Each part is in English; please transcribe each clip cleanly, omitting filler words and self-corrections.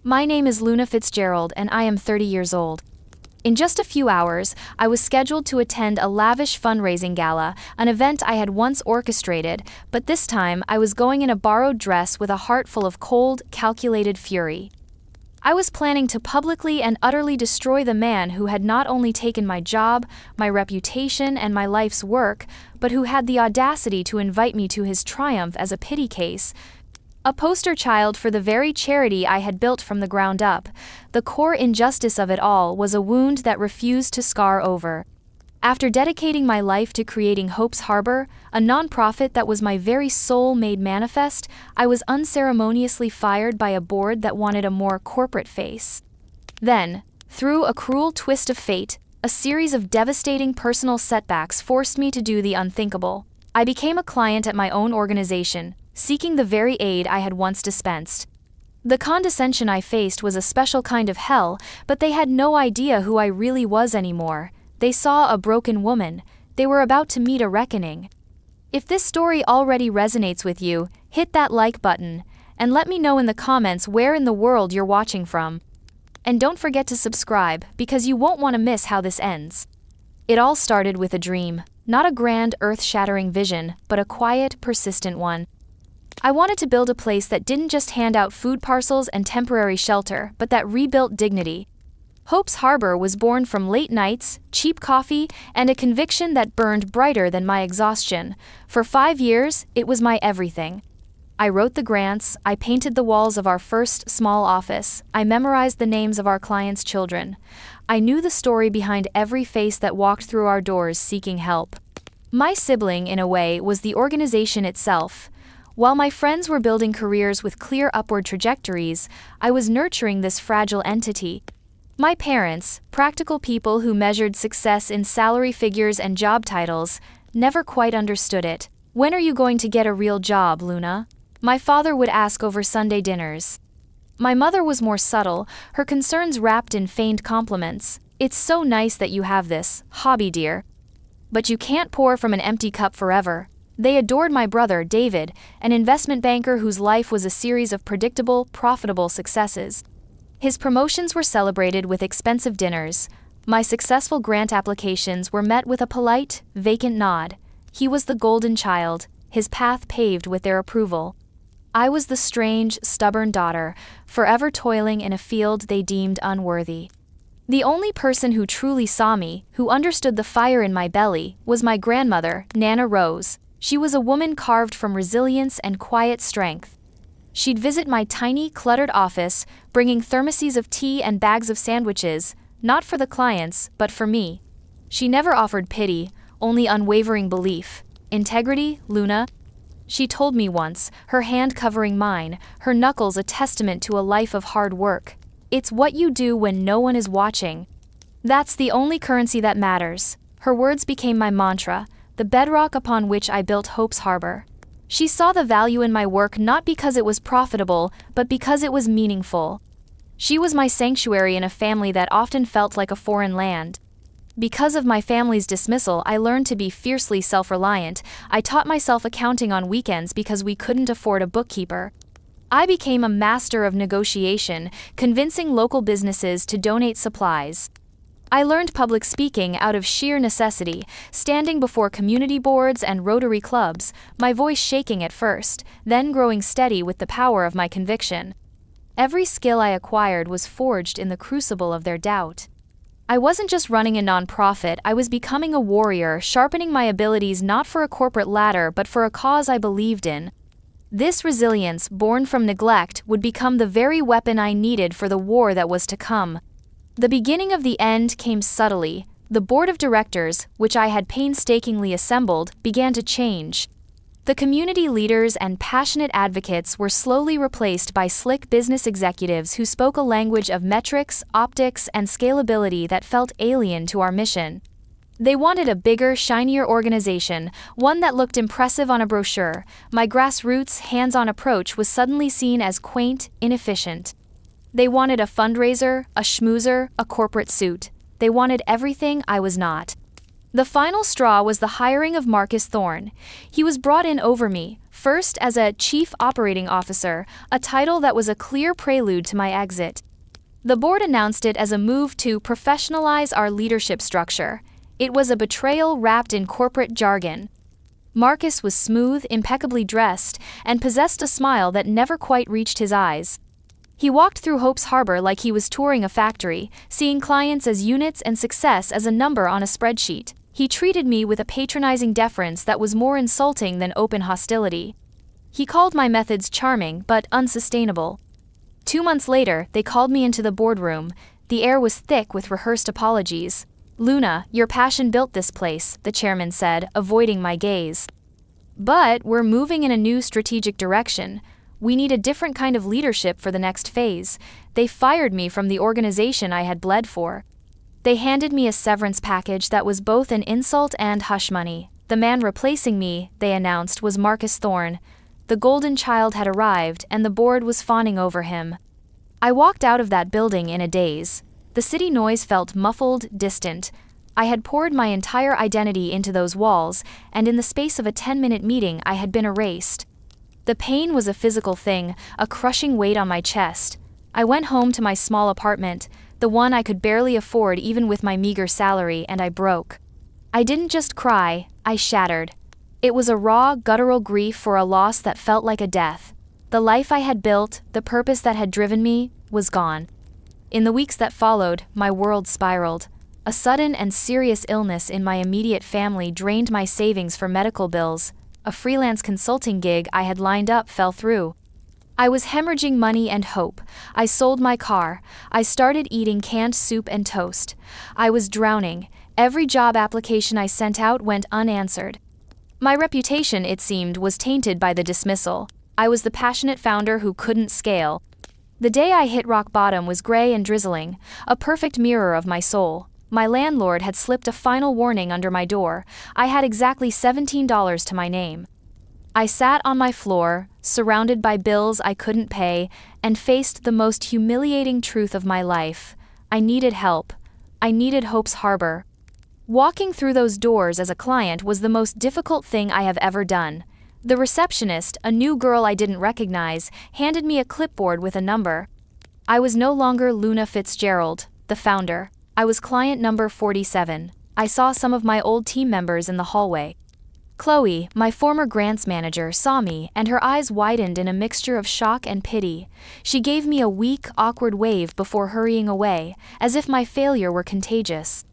My name is Luna Fitzgerald and I am 30 years old. In just a few hours, I was scheduled to attend a lavish fundraising gala, an event I had once orchestrated, but this time I was going in a borrowed dress with a heart full of cold, calculated fury. I was planning to publicly and utterly destroy the man who had not only taken my job, my reputation, and my life's work, but who had the audacity to invite me to his triumph as a pity case, a poster child for the very charity I had built from the ground up. The core injustice of it all was a wound that refused to scar over. After dedicating my life to creating Hope's Harbor, a nonprofit that was my very soul made manifest, I was unceremoniously fired by a board that wanted a more corporate face. Then, through a cruel twist of fate, a series of devastating personal setbacks forced me to do the unthinkable. I became a client at my own organization, seeking the very aid I had once dispensed. The condescension I faced was a special kind of hell, but they had no idea who I really was anymore. They saw a broken woman. They were about to meet a reckoning. If this story already resonates with you, hit that like button, and let me know in the comments where in the world you're watching from. And don't forget to subscribe, because you won't want to miss how this ends. It all started with a dream, not a grand, earth-shattering vision, but a quiet, persistent one. I wanted to build a place that didn't just hand out food parcels and temporary shelter, but that rebuilt dignity. Hope's Harbor was born from late nights, cheap coffee, and a conviction that burned brighter than my exhaustion. For 5 years, it was my everything. I wrote the grants, I painted the walls of our first small office, I memorized the names of our clients' children. I knew the story behind every face that walked through our doors seeking help. My sibling, in a way, was the organization itself. While my friends were building careers with clear upward trajectories, I was nurturing this fragile entity. My parents, practical people who measured success in salary figures and job titles, never quite understood it. "When are you going to get a real job, Luna?" my father would ask over Sunday dinners. My mother was more subtle, her concerns wrapped in feigned compliments. "It's so nice that you have this hobby, dear. But you can't pour from an empty cup forever." They adored my brother, David, an investment banker whose life was a series of predictable, profitable successes. His promotions were celebrated with expensive dinners. My successful grant applications were met with a polite, vacant nod. He was the golden child, his path paved with their approval. I was the strange, stubborn daughter, forever toiling in a field they deemed unworthy. The only person who truly saw me, who understood the fire in my belly, was my grandmother, Nana Rose. She was a woman carved from resilience and quiet strength. She'd visit my tiny, cluttered office, bringing thermoses of tea and bags of sandwiches, not for the clients, but for me. She never offered pity, only unwavering belief. "Integrity, Luna," she told me once, her hand covering mine, her knuckles a testament to a life of hard work. "It's what you do when no one is watching. That's the only currency that matters." Her words became my mantra, the bedrock upon which I built Hope's Harbor. She saw the value in my work not because it was profitable, but because it was meaningful. She was my sanctuary in a family that often felt like a foreign land. Because of my family's dismissal, I learned to be fiercely self-reliant. I taught myself accounting on weekends because we couldn't afford a bookkeeper. I became a master of negotiation, convincing local businesses to donate supplies. I learned public speaking out of sheer necessity, standing before community boards and Rotary clubs, my voice shaking at first, then growing steady with the power of my conviction. Every skill I acquired was forged in the crucible of their doubt. I wasn't just running a nonprofit, I was becoming a warrior, sharpening my abilities not for a corporate ladder but for a cause I believed in. This resilience, born from neglect, would become the very weapon I needed for the war that was to come. The beginning of the end came subtly. The board of directors, which I had painstakingly assembled, began to change. The community leaders and passionate advocates were slowly replaced by slick business executives who spoke a language of metrics, optics, and scalability that felt alien to our mission. They wanted a bigger, shinier organization, one that looked impressive on a brochure. My grassroots, hands-on approach was suddenly seen as quaint, inefficient. They wanted a fundraiser, a schmoozer, a corporate suit. They wanted everything I was not. The final straw was the hiring of Marcus Thorne. He was brought in over me, first as a Chief Operating Officer, a title that was a clear prelude to my exit. The board announced it as a move to professionalize our leadership structure. It was a betrayal wrapped in corporate jargon. Marcus was smooth, impeccably dressed, and possessed a smile that never quite reached his eyes. He walked through Hope's Harbor like he was touring a factory, seeing clients as units and success as a number on a spreadsheet. He treated me with a patronizing deference that was more insulting than open hostility. He called my methods charming but unsustainable. 2 months later, they called me into the boardroom. The air was thick with rehearsed apologies. "Luna, your passion built this place," the chairman said, avoiding my gaze. "But we're moving in a new strategic direction. We need a different kind of leadership for the next phase." They fired me from the organization I had bled for. They handed me a severance package that was both an insult and hush money. The man replacing me, they announced, was Marcus Thorne. The golden child had arrived, and the board was fawning over him. I walked out of that building in a daze. The city noise felt muffled, distant. I had poured my entire identity into those walls, and in the space of a 10-minute meeting I had been erased. The pain was a physical thing, a crushing weight on my chest. I went home to my small apartment, the one I could barely afford even with my meager salary, and I broke. I didn't just cry, I shattered. It was a raw, guttural grief for a loss that felt like a death. The life I had built, the purpose that had driven me, was gone. In the weeks that followed, my world spiraled. A sudden and serious illness in my immediate family drained my savings for medical bills. A freelance consulting gig I had lined up fell through. I was hemorrhaging money and hope. I sold my car. I started eating canned soup and toast. I was drowning. Every job application I sent out went unanswered. My reputation, it seemed, was tainted by the dismissal. I was the passionate founder who couldn't scale. The day I hit rock bottom was gray and drizzling, a perfect mirror of my soul. My landlord had slipped a final warning under my door. I had exactly $17 to my name. I sat on my floor, surrounded by bills I couldn't pay, and faced the most humiliating truth of my life. I needed help. I needed Hope's Harbor. Walking through those doors as a client was the most difficult thing I have ever done. The receptionist, a new girl I didn't recognize, handed me a clipboard with a number. I was no longer Luna Fitzgerald, the founder. I was client number 47. I saw some of my old team members in the hallway. Chloe, my former grants manager, saw me, and her eyes widened in a mixture of shock and pity. She gave me a weak, awkward wave before hurrying away, as if my failure were contagious.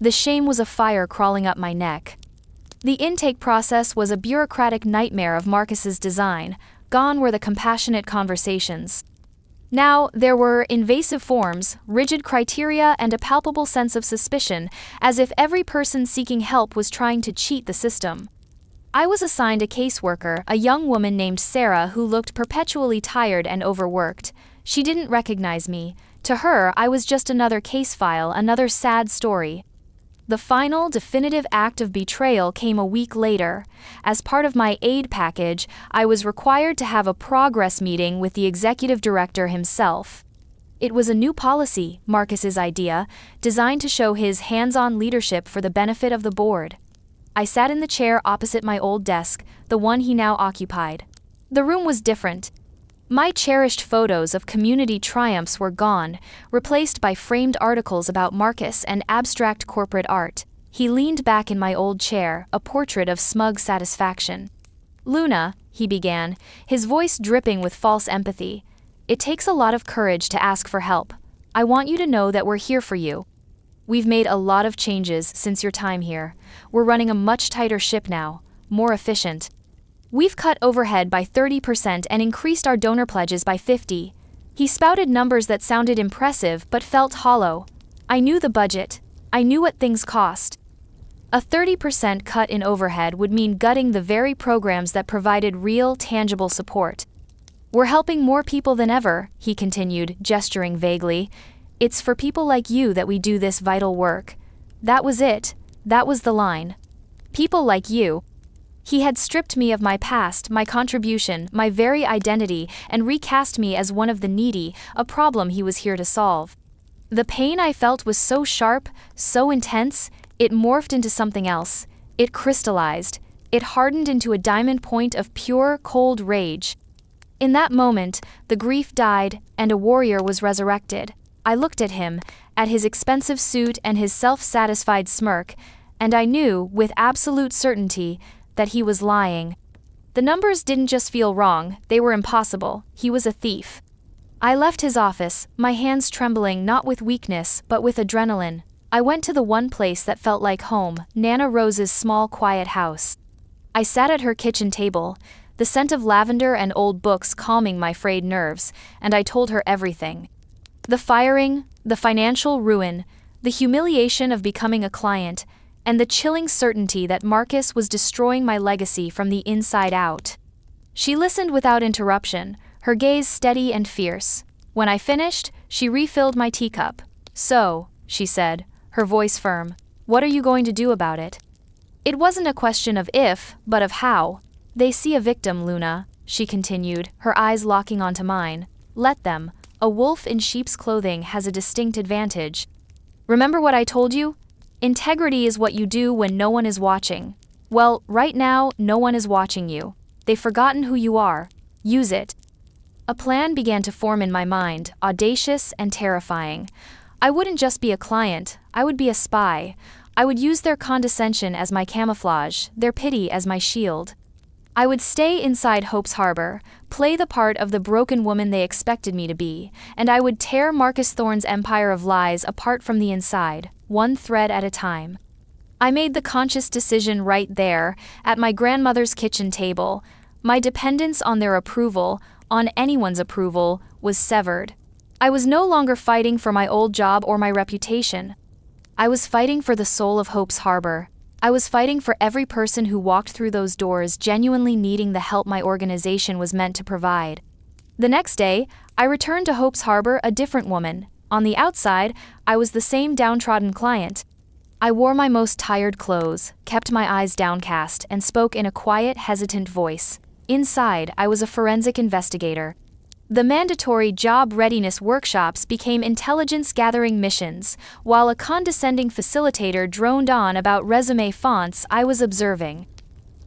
The shame was a fire crawling up my neck. The intake process was a bureaucratic nightmare of Marcus's design. Gone were the compassionate conversations. Now, there were invasive forms, rigid criteria, and a palpable sense of suspicion, as if every person seeking help was trying to cheat the system. I was assigned a caseworker, a young woman named Sarah who looked perpetually tired and overworked. She didn't recognize me. To her, I was just another case file, another sad story. The final, definitive act of betrayal came a week later. As part of my aid package, I was required to have a progress meeting with the executive director himself. It was a new policy, Marcus's idea, designed to show his hands-on leadership for the benefit of the board. I sat in the chair opposite my old desk, the one he now occupied. The room was different. My cherished photos of community triumphs were gone, replaced by framed articles about Marcus and abstract corporate art. He leaned back in my old chair, a portrait of smug satisfaction. "Luna," he began, his voice dripping with false empathy, "it takes a lot of courage to ask for help. I want you to know that we're here for you. We've made a lot of changes since your time here. We're running a much tighter ship now, more efficient. We've cut overhead by 30% and increased our donor pledges by 50%. He spouted numbers that sounded impressive but felt hollow. I knew the budget. I knew what things cost. A 30% cut in overhead would mean gutting the very programs that provided real, tangible support. We're helping more people than ever, he continued, gesturing vaguely. It's for people like you that we do this vital work. That was it. That was the line. People like you. He had stripped me of my past, my contribution, my very identity, and recast me as one of the needy, a problem he was here to solve. The pain I felt was so sharp, so intense, It morphed into something else. It crystallized. It hardened into a diamond point of pure, cold rage. In that moment, the grief died, and a warrior was resurrected. I looked at him, at his expensive suit and his self-satisfied smirk, and I knew, with absolute certainty, that he was lying. The numbers didn't just feel wrong, they were impossible. He was a thief. I left his office, my hands trembling not with weakness but with adrenaline. I went to the one place that felt like home, Nana Rose's small quiet house. I sat at her kitchen table, the scent of lavender and old books calming my frayed nerves, and I told her everything. The firing, the financial ruin, the humiliation of becoming a client, and the chilling certainty that Marcus was destroying my legacy from the inside out. She listened without interruption, her gaze steady and fierce. When I finished, she refilled my teacup. "So," she said, her voice firm, "what are you going to do about it?" It wasn't a question of if, but of how. "They see a victim, Luna," she continued, her eyes locking onto mine. "Let them. A wolf in sheep's clothing has a distinct advantage. Remember what I told you? Integrity is what you do when no one is watching. Well, right now, no one is watching you. They've forgotten who you are. Use it." A plan began to form in my mind, audacious and terrifying. I wouldn't just be a client, I would be a spy. I would use their condescension as my camouflage, their pity as my shield. I would stay inside Hope's Harbor, play the part of the broken woman they expected me to be, and I would tear Marcus Thorne's empire of lies apart from the inside, one thread at a time. I made the conscious decision right there, at my grandmother's kitchen table. My dependence on their approval, on anyone's approval, was severed. I was no longer fighting for my old job or my reputation. I was fighting for the soul of Hope's Harbor. I was fighting for every person who walked through those doors genuinely needing the help my organization was meant to provide. The next day, I returned to Hope's Harbor a different woman. On the outside, I was the same downtrodden client. I wore my most tired clothes, kept my eyes downcast, and spoke in a quiet, hesitant voice. Inside, I was a forensic investigator. The mandatory job readiness workshops became intelligence-gathering missions, while a condescending facilitator droned on about resume fonts I was observing.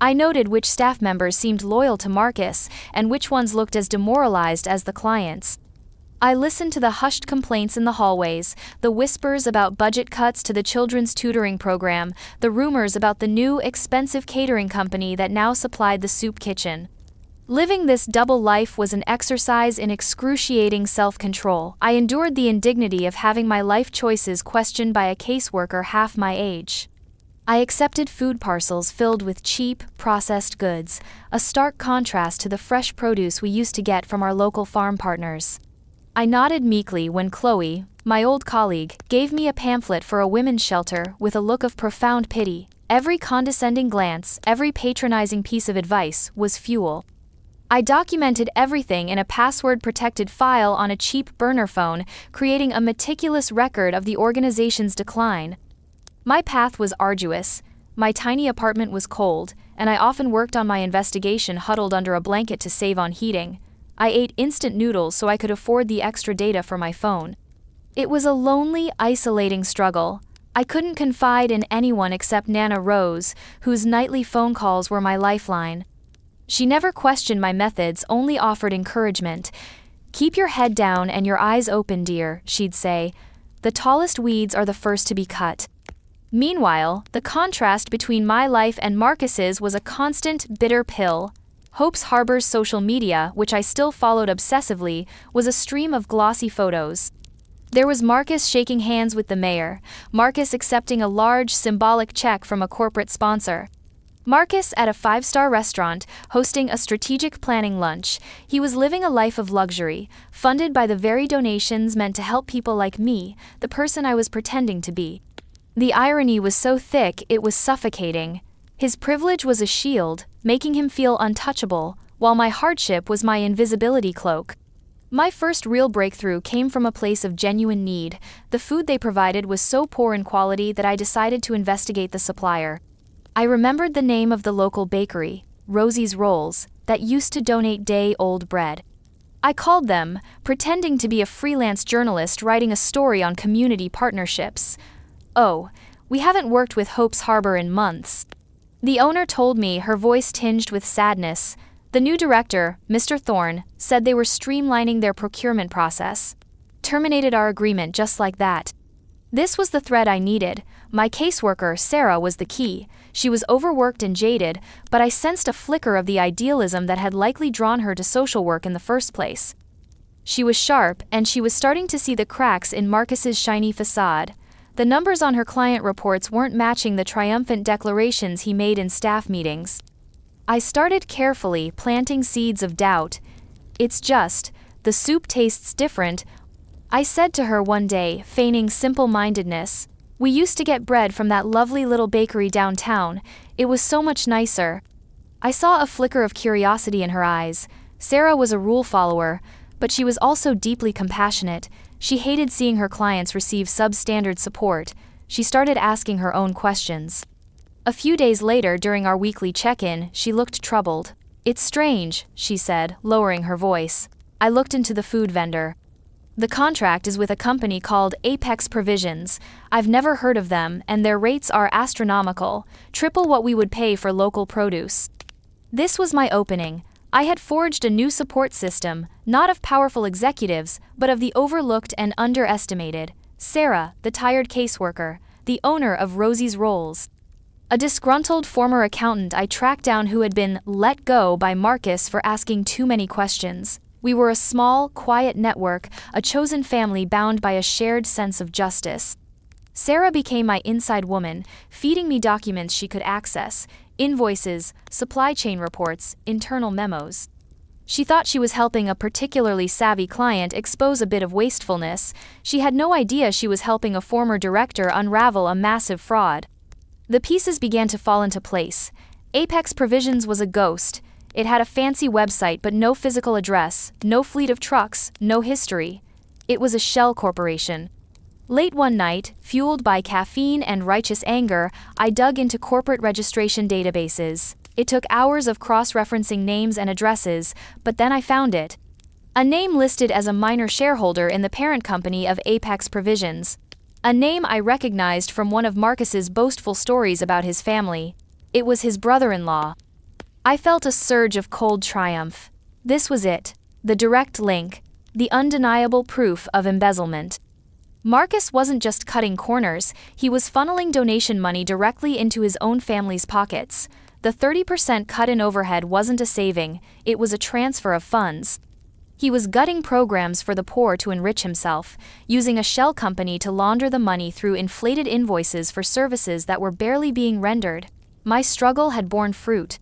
I noted which staff members seemed loyal to Marcus and which ones looked as demoralized as the clients. I listened to the hushed complaints in the hallways, the whispers about budget cuts to the children's tutoring program, the rumors about the new, expensive catering company that now supplied the soup kitchen. Living this double life was an exercise in excruciating self-control. I endured the indignity of having my life choices questioned by a caseworker half my age. I accepted food parcels filled with cheap, processed goods, a stark contrast to the fresh produce we used to get from our local farm partners. I nodded meekly when Chloe, my old colleague, gave me a pamphlet for a women's shelter with a look of profound pity. Every condescending glance, every patronizing piece of advice, was fuel. I documented everything in a password-protected file on a cheap burner phone, creating a meticulous record of the organization's decline. My path was arduous, my tiny apartment was cold, and I often worked on my investigation huddled under a blanket to save on heating. I ate instant noodles so I could afford the extra data for my phone. It was a lonely, isolating struggle. I couldn't confide in anyone except Nana Rose, whose nightly phone calls were my lifeline. She never questioned my methods, only offered encouragement. "Keep your head down and your eyes open, dear," she'd say. "The tallest weeds are the first to be cut." Meanwhile, the contrast between my life and Marcus's was a constant, bitter pill. Hope's Harbor's social media, which I still followed obsessively, was a stream of glossy photos. There was Marcus shaking hands with the mayor, Marcus accepting a large, symbolic check from a corporate sponsor. Marcus at a five-star restaurant, hosting a strategic planning lunch. He was living a life of luxury, funded by the very donations meant to help people like me, the person I was pretending to be. The irony was so thick it was suffocating. His privilege was a shield, making him feel untouchable, while my hardship was my invisibility cloak. My first real breakthrough came from a place of genuine need. The food they provided was so poor in quality that I decided to investigate the supplier. I remembered the name of the local bakery, Rosie's Rolls, that used to donate day-old bread. I called them, pretending to be a freelance journalist writing a story on community partnerships. Oh, We haven't worked with Hope's Harbor in months. The owner told me, her voice tinged with sadness. The new director, Mr. Thorne, said they were streamlining their procurement process. Terminated our agreement just like that. This was the thread I needed. My caseworker, Sarah, was the key. She was overworked and jaded, but I sensed a flicker of the idealism that had likely drawn her to social work in the first place. She was sharp, and she was starting to see the cracks in Marcus's shiny facade. The numbers on her client reports weren't matching the triumphant declarations he made in staff meetings. I started carefully, planting seeds of doubt. "It's just, the soup tastes different," I said to her one day, feigning simple-mindedness. "We used to get bread from that lovely little bakery downtown. It was so much nicer." I saw a flicker of curiosity in her eyes. Sarah was a rule follower, but she was also deeply compassionate. She hated seeing her clients receive substandard support. She started asking her own questions. A few days later, during our weekly check-in, she looked troubled. "It's strange," she said, lowering her voice. I looked into the food vendor. "The contract is with a company called Apex Provisions. I've never heard of them, and their rates are astronomical, triple what we would pay for local produce." This was my opening. I had forged a new support system, not of powerful executives, but of the overlooked and underestimated. Sarah, the tired caseworker, the owner of Rosie's Rolls. A disgruntled former accountant I tracked down who had been let go by Marcus for asking too many questions. We were a small, quiet network, a chosen family bound by a shared sense of justice. Sarah became my inside woman, feeding me documents she could access, invoices, supply chain reports, internal memos. She thought she was helping a particularly savvy client expose a bit of wastefulness. She had no idea she was helping a former director unravel a massive fraud. The pieces began to fall into place. Apex Provisions was a ghost. It had a fancy website but no physical address, no fleet of trucks, no history. It was a shell corporation. Late one night, fueled by caffeine and righteous anger, I dug into corporate registration databases. It took hours of cross-referencing names and addresses, but then I found it. A name listed as a minor shareholder in the parent company of Apex Provisions. A name I recognized from one of Marcus's boastful stories about his family. It was his brother-in-law. I felt a surge of cold triumph. This was it. The direct link. The undeniable proof of embezzlement. Marcus wasn't just cutting corners, he was funneling donation money directly into his own family's pockets. The 30% cut in overhead wasn't a saving, it was a transfer of funds. He was gutting programs for the poor to enrich himself, using a shell company to launder the money through inflated invoices for services that were barely being rendered. My struggle had borne fruit.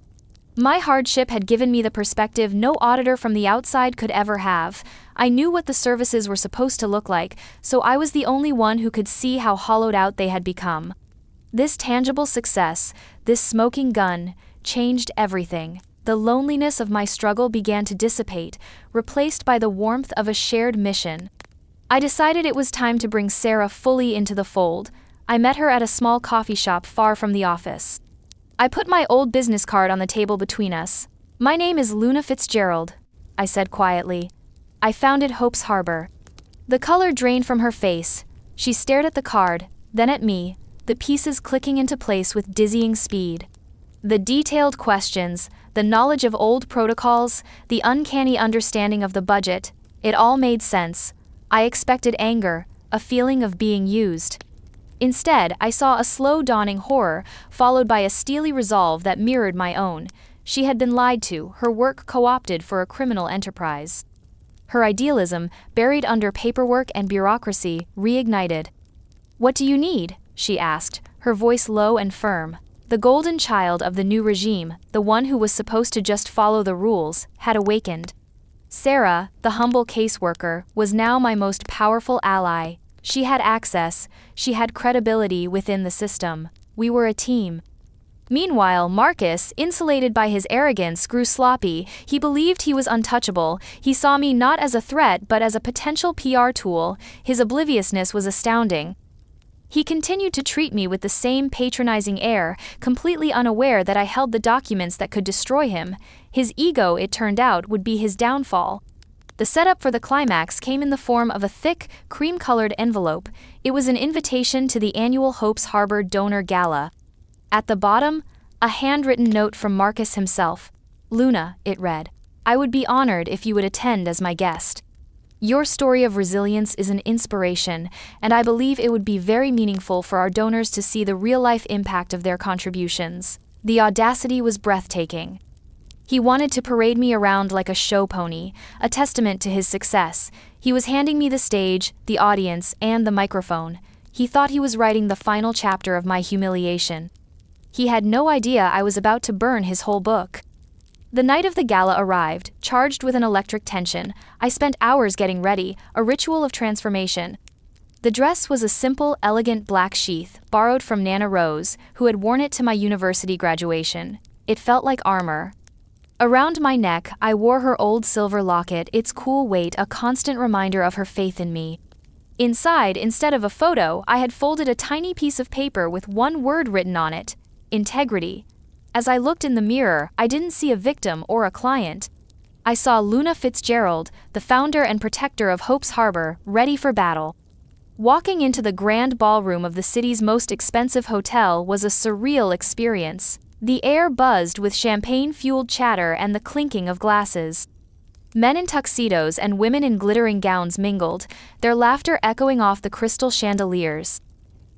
My hardship had given me the perspective no auditor from the outside could ever have. I knew what the services were supposed to look like, so I was the only one who could see how hollowed out they had become. This tangible success, this smoking gun, changed everything. The loneliness of my struggle began to dissipate, replaced by the warmth of a shared mission. I decided it was time to bring Sarah fully into the fold. I met her at a small coffee shop far from the office. I put my old business card on the table between us. "My name is Luna Fitzgerald," I said quietly. "I founded Hope's Harbor." The color drained from her face. She stared at the card, then at me, the pieces clicking into place with dizzying speed. The detailed questions, the knowledge of old protocols, the uncanny understanding of the budget, it all made sense. I expected anger, a feeling of being used. Instead, I saw a slow dawning horror, followed by a steely resolve that mirrored my own. She had been lied to, her work co-opted for a criminal enterprise. Her idealism, buried under paperwork and bureaucracy, reignited. "What do you need?" she asked, her voice low and firm. The golden child of the new regime, the one who was supposed to just follow the rules, had awakened. Sarah, the humble caseworker, was now my most powerful ally. She had access, she had credibility within the system. We were a team. Meanwhile, Marcus, insulated by his arrogance, grew sloppy. He believed he was untouchable. He saw me not as a threat but as a potential PR tool. His obliviousness was astounding. He continued to treat me with the same patronizing air, completely unaware that I held the documents that could destroy him. His ego, it turned out, would be his downfall. The setup for the climax came in the form of a thick, cream-colored envelope. It was an invitation to the annual Hope's Harbor Donor Gala. At the bottom, a handwritten note from Marcus himself. "Luna," it read, "I would be honored if you would attend as my guest. Your story of resilience is an inspiration, and I believe it would be very meaningful for our donors to see the real-life impact of their contributions." The audacity was breathtaking. He wanted to parade me around like a show pony, a testament to his success. He was handing me the stage, the audience, and the microphone. He thought he was writing the final chapter of my humiliation. He had no idea I was about to burn his whole book. The night of the gala arrived, charged with an electric tension. I spent hours getting ready, a ritual of transformation. The dress was a simple, elegant black sheath, borrowed from Nana Rose, who had worn it to my university graduation. It felt like armor. Around my neck, I wore her old silver locket, its cool weight a constant reminder of her faith in me. Inside, instead of a photo, I had folded a tiny piece of paper with one word written on it: integrity. As I looked in the mirror, I didn't see a victim or a client. I saw Luna Fitzgerald, the founder and protector of Hope's Harbor, ready for battle. Walking into the grand ballroom of the city's most expensive hotel was a surreal experience. The air buzzed with champagne-fueled chatter and the clinking of glasses. Men in tuxedos and women in glittering gowns mingled, their laughter echoing off the crystal chandeliers.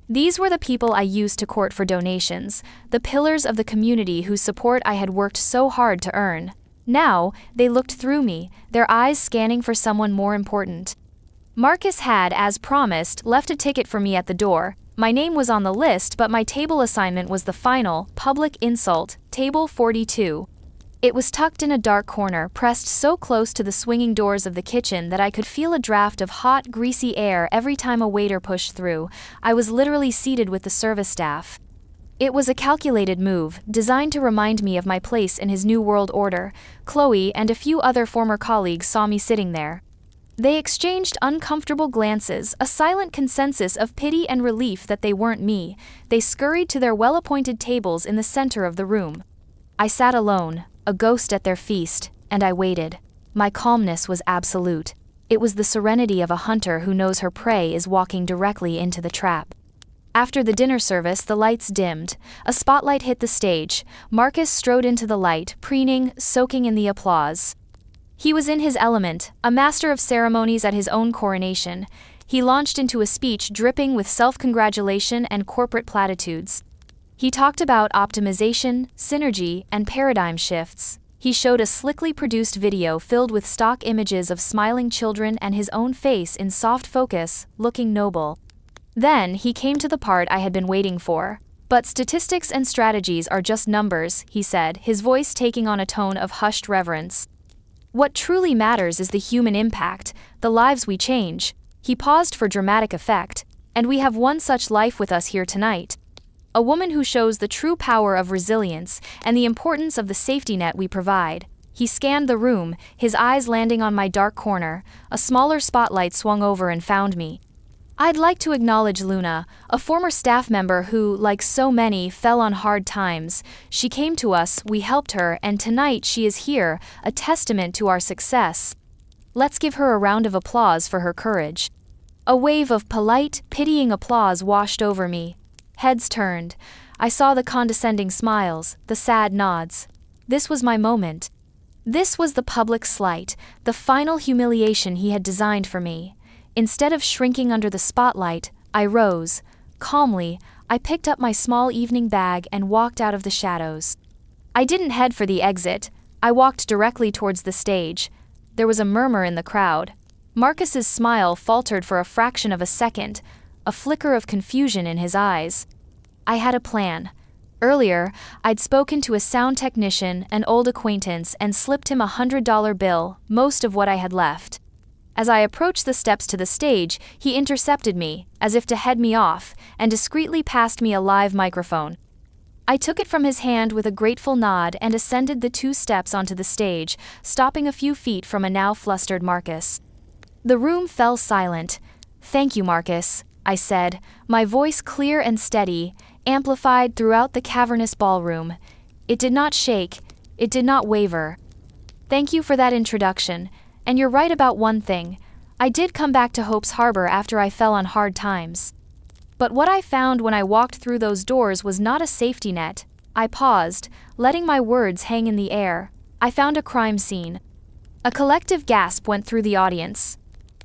These were the people I used to court for donations, the pillars of the community whose support I had worked so hard to earn. Now, they looked through me, their eyes scanning for someone more important. Marcus had, as promised, left a ticket for me at the door. My name was on the list, but my table assignment was the final, public insult, table 42. It was tucked in a dark corner, pressed so close to the swinging doors of the kitchen that I could feel a draft of hot, greasy air every time a waiter pushed through. I was literally seated with the service staff. It was a calculated move, designed to remind me of my place in his new world order. Chloe and a few other former colleagues saw me sitting there. They exchanged uncomfortable glances, a silent consensus of pity and relief that they weren't me. They scurried to their well-appointed tables in the center of the room. I sat alone, a ghost at their feast, and I waited. My calmness was absolute. It was the serenity of a hunter who knows her prey is walking directly into the trap. After the dinner service, the lights dimmed. A spotlight hit the stage. Marcus strode into the light, preening, soaking in the applause. He was in his element, a master of ceremonies at his own coronation. He launched into a speech dripping with self-congratulation and corporate platitudes. He talked about optimization, synergy, and paradigm shifts. He showed a slickly produced video filled with stock images of smiling children and his own face in soft focus, looking noble. Then, he came to the part I had been waiting for. "But statistics and strategies are just numbers," he said, his voice taking on a tone of hushed reverence. "What truly matters is the human impact, the lives we change." He paused for dramatic effect. "And we have one such life with us here tonight. A woman who shows the true power of resilience and the importance of the safety net we provide." He scanned the room, his eyes landing on my dark corner. A smaller spotlight swung over and found me. "I'd like to acknowledge Luna, a former staff member who, like so many, fell on hard times. She came to us, we helped her, and tonight she is here, a testament to our success. Let's give her a round of applause for her courage." A wave of polite, pitying applause washed over me. Heads turned. I saw the condescending smiles, the sad nods. This was my moment. This was the public slight, the final humiliation he had designed for me. Instead of shrinking under the spotlight, I rose. Calmly, I picked up my small evening bag and walked out of the shadows. I didn't head for the exit. I walked directly towards the stage. There was a murmur in the crowd. Marcus's smile faltered for a fraction of a second, a flicker of confusion in his eyes. I had a plan. Earlier, I'd spoken to a sound technician, an old acquaintance, and slipped him $100 bill, most of what I had left. As I approached the steps to the stage, he intercepted me, as if to head me off, and discreetly passed me a live microphone. I took it from his hand with a grateful nod and ascended the 2 steps onto the stage, stopping a few feet from a now flustered Marcus. The room fell silent. "Thank you, Marcus," I said, my voice clear and steady, amplified throughout the cavernous ballroom. It did not shake, it did not waver. "Thank you for that introduction. And you're right about one thing. I did come back to Hope's Harbor after I fell on hard times. But what I found when I walked through those doors was not a safety net. I paused, letting my words hang in the air. I found a crime scene. A collective gasp went through the audience.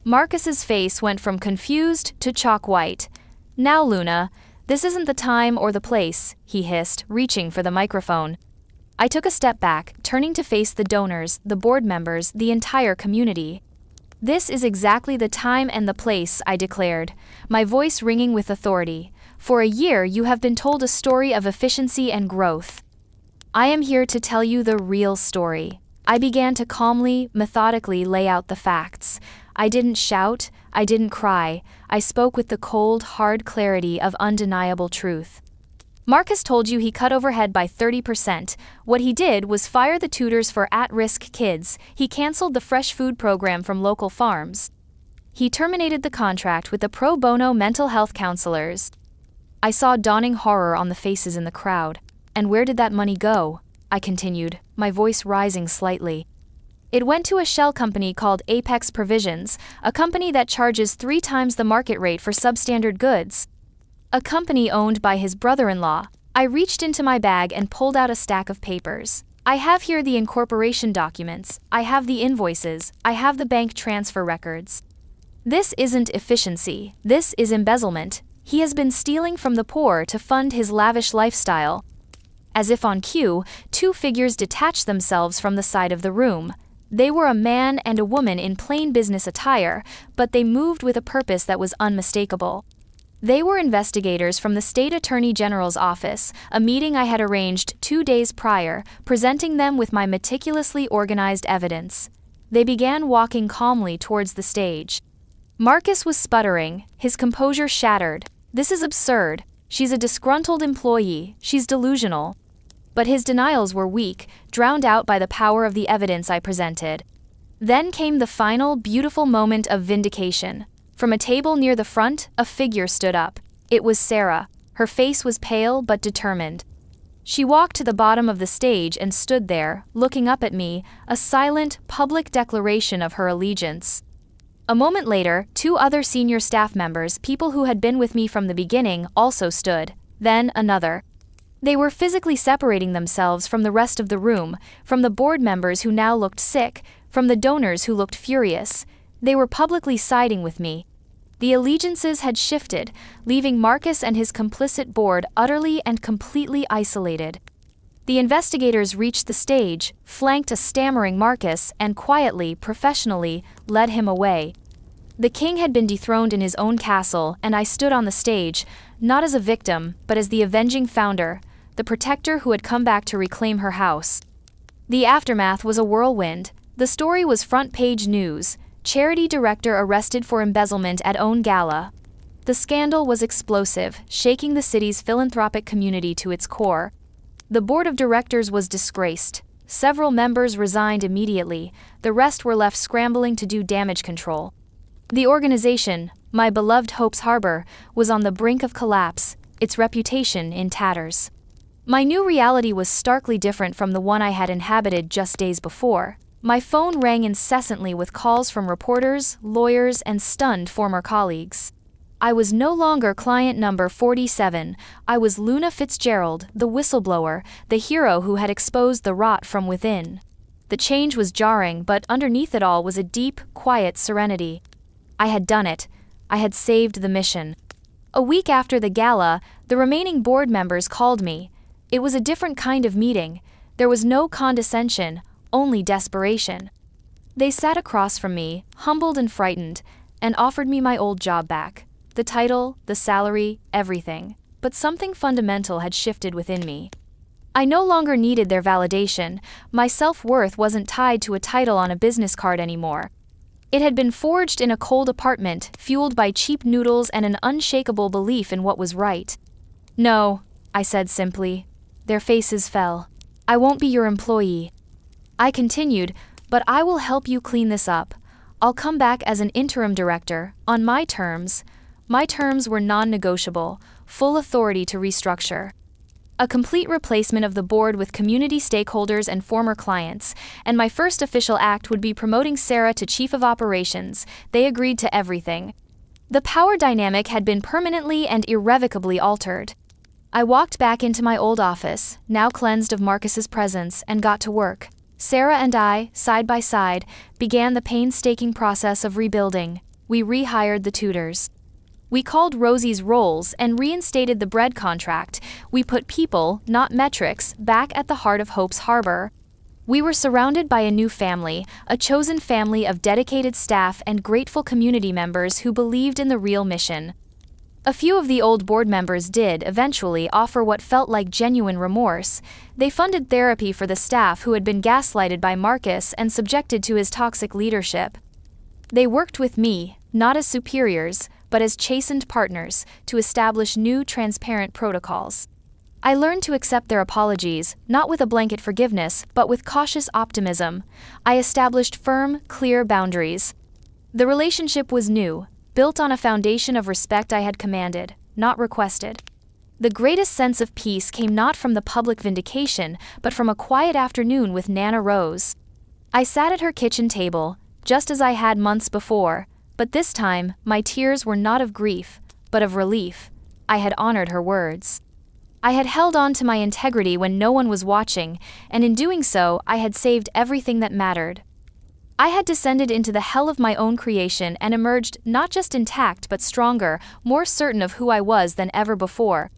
Marcus's face went from confused to chalk white. "Now, Luna, this isn't the time or the place," he hissed, reaching for the microphone. I took a step back, turning to face the donors, the board members, the entire community. "This is exactly the time and the place," I declared, my voice ringing with authority. "For a year you have been told a story of efficiency and growth. I am here to tell you the real story." I began to calmly, methodically lay out the facts. I didn't shout, I didn't cry, I spoke with the cold, hard clarity of undeniable truth. "Marcus told you he cut overhead by 30%. What he did was fire the tutors for at-risk kids. He canceled the fresh food program from local farms. He terminated the contract with the pro bono mental health counselors." I saw dawning horror on the faces in the crowd. "And where did that money go?" I continued, my voice rising slightly. "It went to a shell company called Apex Provisions, a company that charges 3 times the market rate for substandard goods. A company owned by his brother-in-law." I reached into my bag and pulled out a stack of papers. "I have here the incorporation documents, I have the invoices, I have the bank transfer records. This isn't efficiency, this is embezzlement. He has been stealing from the poor to fund his lavish lifestyle." As if on cue, 2 figures detached themselves from the side of the room. They were a man and a woman in plain business attire, but they moved with a purpose that was unmistakable. They were investigators from the State Attorney General's office, a meeting I had arranged 2 days prior, presenting them with my meticulously organized evidence. They began walking calmly towards the stage. Marcus was sputtering, his composure shattered. "This is absurd. She's a disgruntled employee, she's delusional." But his denials were weak, drowned out by the power of the evidence I presented. Then came the final, beautiful moment of vindication. From a table near the front, a figure stood up. It was Sarah. Her face was pale but determined. She walked to the bottom of the stage and stood there, looking up at me, a silent, public declaration of her allegiance. A moment later, 2 other senior staff members, people who had been with me from the beginning, also stood. Then another. They were physically separating themselves from the rest of the room, from the board members who now looked sick, from the donors who looked furious. They were publicly siding with me. The allegiances had shifted, leaving Marcus and his complicit board utterly and completely isolated. The investigators reached the stage, flanked a stammering Marcus, and quietly, professionally, led him away. The king had been dethroned in his own castle, and I stood on the stage, not as a victim, but as the avenging founder, the protector who had come back to reclaim her house. The aftermath was a whirlwind. The story was front-page news. Charity director arrested for embezzlement at own gala. The scandal was explosive, shaking the city's philanthropic community to its core. The board of directors was disgraced. Several members resigned immediately, the rest were left scrambling to do damage control. The organization, my beloved Hope's Harbor, was on the brink of collapse, its reputation in tatters. My new reality was starkly different from the one I had inhabited just days before. My phone rang incessantly with calls from reporters, lawyers, and stunned former colleagues. I was no longer client number 47, I was Luna Fitzgerald, the whistleblower, the hero who had exposed the rot from within. The change was jarring, but underneath it all was a deep, quiet serenity. I had done it. I had saved the mission. A week after the gala, the remaining board members called me. It was a different kind of meeting. There was no condescension, only desperation. They sat across from me, humbled and frightened, and offered me my old job back. The title, the salary, everything. But something fundamental had shifted within me. I no longer needed their validation. My self-worth wasn't tied to a title on a business card anymore. It had been forged in a cold apartment, fueled by cheap noodles and an unshakable belief in what was right. "No," I said simply. Their faces fell. "I won't be your employee." I continued, "But I will help you clean this up. I'll come back as an interim director, on my terms." My terms were non-negotiable, full authority to restructure. A complete replacement of the board with community stakeholders and former clients, and my first official act would be promoting Sarah to Chief of Operations. They agreed to everything. The power dynamic had been permanently and irrevocably altered. I walked back into my old office, now cleansed of Marcus's presence, and got to work. Sarah and I, side by side, began the painstaking process of rebuilding. We rehired the tutors. We called Rosie's roles and reinstated the bread contract. We put people, not metrics, back at the heart of Hope's Harbor. We were surrounded by a new family, a chosen family of dedicated staff and grateful community members who believed in the real mission. A few of the old board members did eventually offer what felt like genuine remorse. They funded therapy for the staff who had been gaslighted by Marcus and subjected to his toxic leadership. They worked with me, not as superiors, but as chastened partners, to establish new, transparent protocols. I learned to accept their apologies, not with a blanket forgiveness, but with cautious optimism. I established firm, clear boundaries. The relationship was new, built on a foundation of respect I had commanded, not requested. The greatest sense of peace came not from the public vindication, but from a quiet afternoon with Nana Rose. I sat at her kitchen table, just as I had months before, but this time, my tears were not of grief, but of relief. I had honored her words. I had held on to my integrity when no one was watching, and in doing so, I had saved everything that mattered. I had descended into the hell of my own creation and emerged not just intact but stronger, more certain of who I was than ever before.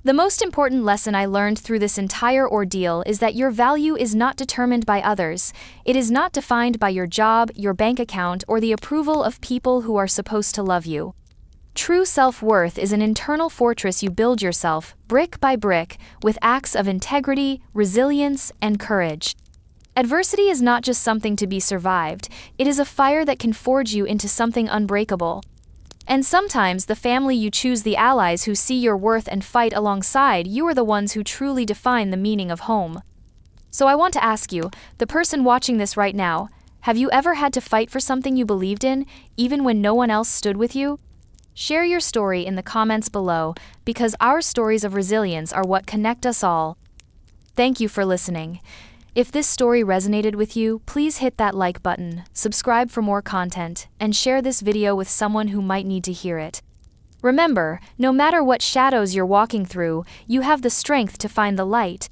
The most important lesson I learned through this entire ordeal is that your value is not determined by others. It is not defined by your job, your bank account, or the approval of people who are supposed to love you. True self-worth is an internal fortress you build yourself, brick by brick, with acts of integrity, resilience, and courage. Adversity is not just something to be survived, it is a fire that can forge you into something unbreakable. And sometimes the family you choose, the allies who see your worth and fight alongside you, are the ones who truly define the meaning of home. So I want to ask you, the person watching this right now, have you ever had to fight for something you believed in, even when no one else stood with you? Share your story in the comments below, because our stories of resilience are what connect us all. Thank you for listening. If this story resonated with you, please hit that like button, subscribe for more content, and share this video with someone who might need to hear it. Remember, no matter what shadows you're walking through, you have the strength to find the light.